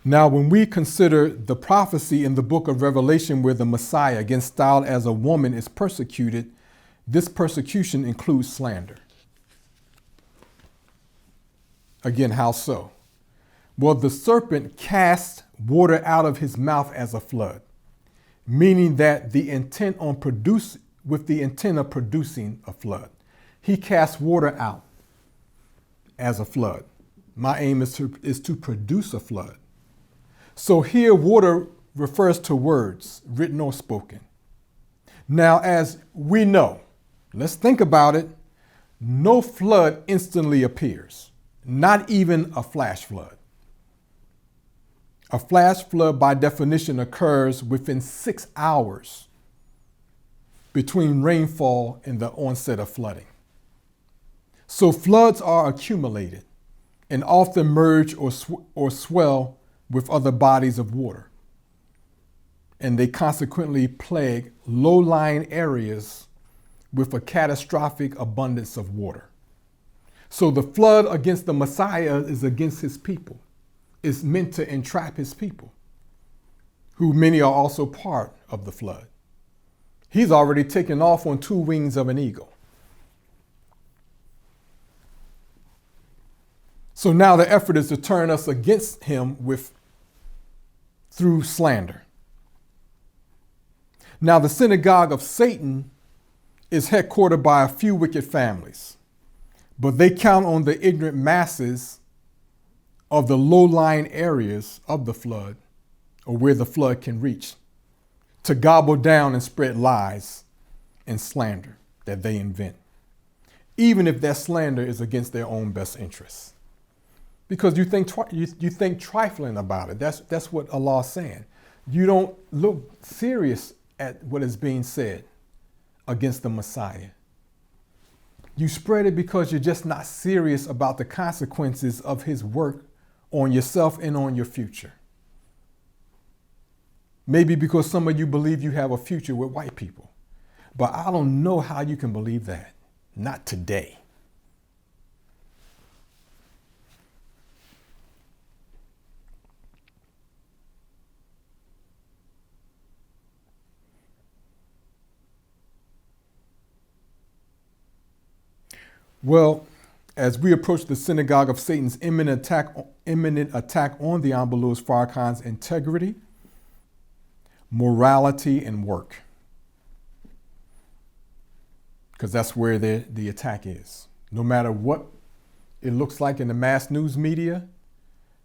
Now, when we consider the prophecy in the book of Revelation where the Messiah, again styled as a woman, is persecuted, this persecution includes slander. Again, how so? Well, the serpent cast water out of his mouth as a flood, meaning that with the intent of producing a flood. He cast water out as a flood. My aim is to produce a flood. So here, water refers to words, written or spoken. Now, as we know, let's think about it, no flood instantly appears, not even a flash flood. A flash flood, by definition, occurs within 6 hours between rainfall and the onset of flooding. So floods are accumulated and often merge or swell with other bodies of water. And they consequently plague low-lying areas with a catastrophic abundance of water. So the flood against the Messiah is against his people. It's meant to entrap his people, who many are also part of the flood. He's already taken off on 2 wings of an eagle. So now the effort is to turn us against him through slander. Now the synagogue of Satan is headquartered by a few wicked families, but they count on the ignorant masses of the low-lying areas of the flood, or where the flood can reach, to gobble down and spread lies and slander that they invent, even if that slander is against their own best interests. Because you think trifling about it. That's what Allah is saying. You don't look serious at what is being said against the Messiah. You spread it because you're just not serious about the consequences of his work on yourself and on your future. Maybe because some of you believe you have a future with white people. But I don't know how you can believe that. Not today. Well, as we approach the synagogue of Satan's imminent attack on the Honorable Louis Farrakhan's integrity, morality, and work, because that's where the attack is. No matter what it looks like in the mass news media,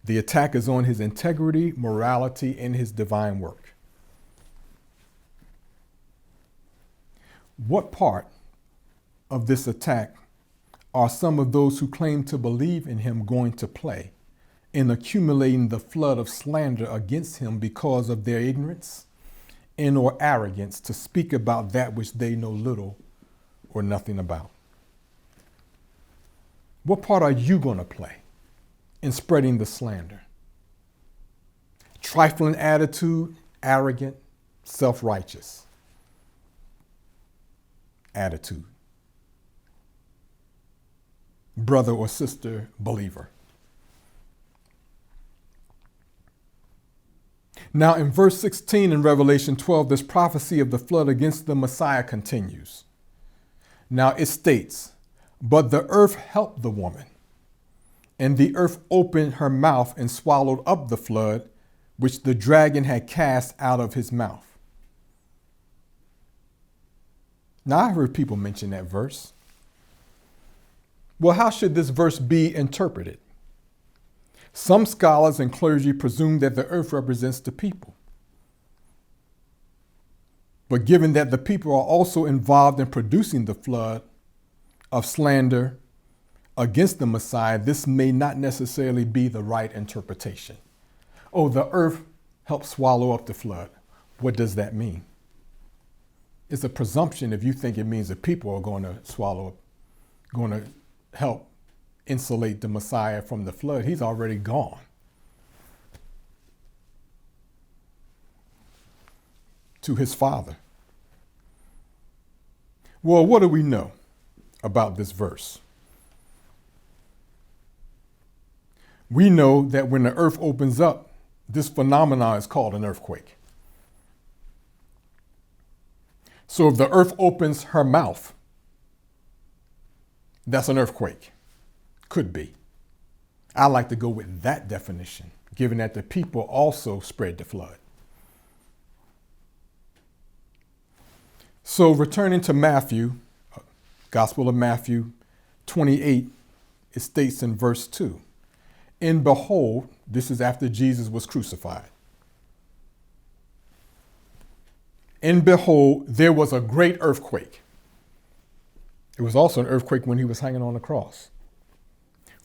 the attack is on his integrity, morality, and his divine work. What part of this attack are some of those who claim to believe in him going to play in accumulating the flood of slander against him because of their ignorance and or arrogance to speak about that which they know little or nothing about? What part are you going to play in spreading the slander? Trifling attitude, arrogant, self-righteous attitude. Brother or sister believer. Now in verse 16 in Revelation 12, this prophecy of the flood against the Messiah continues. Now it states, "But the earth helped the woman, and the earth opened her mouth and swallowed up the flood, which the dragon had cast out of his mouth." Now I heard people mention that verse. Well, how should this verse be interpreted? Some scholars and clergy presume that the earth represents the people. But given that the people are also involved in producing the flood of slander against the Messiah, this may not necessarily be the right interpretation. Oh, the earth helped swallow up the flood. What does that mean? It's a presumption if you think it means the people are going to help insulate the Messiah from the flood. He's already gone. To his Father. Well, what do we know about this verse? We know that when the earth opens up, this phenomenon is called an earthquake. So if the earth opens her mouth, that's an earthquake. Could be. I like to go with that definition, given that the people also spread the flood. So returning to Matthew, Gospel of Matthew 28, it states in verse 2, and behold, this is after Jesus was crucified. And behold, there was a great earthquake. It was also an earthquake when he was hanging on the cross.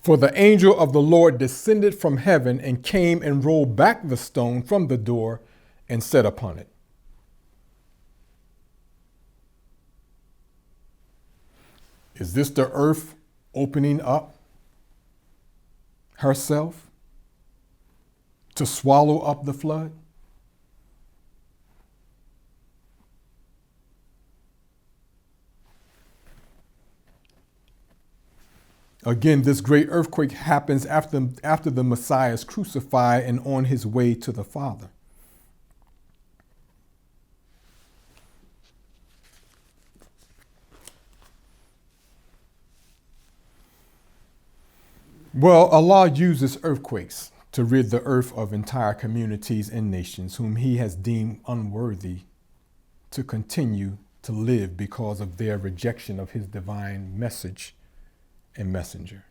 For the angel of the Lord descended from heaven and came and rolled back the stone from the door and sat upon it. Is this the earth opening up herself to swallow up the flood? Again, this great earthquake happens after the Messiah is crucified and on his way to the Father. Well, Allah uses earthquakes to rid the earth of entire communities and nations whom he has deemed unworthy to continue to live because of their rejection of his divine message and messenger.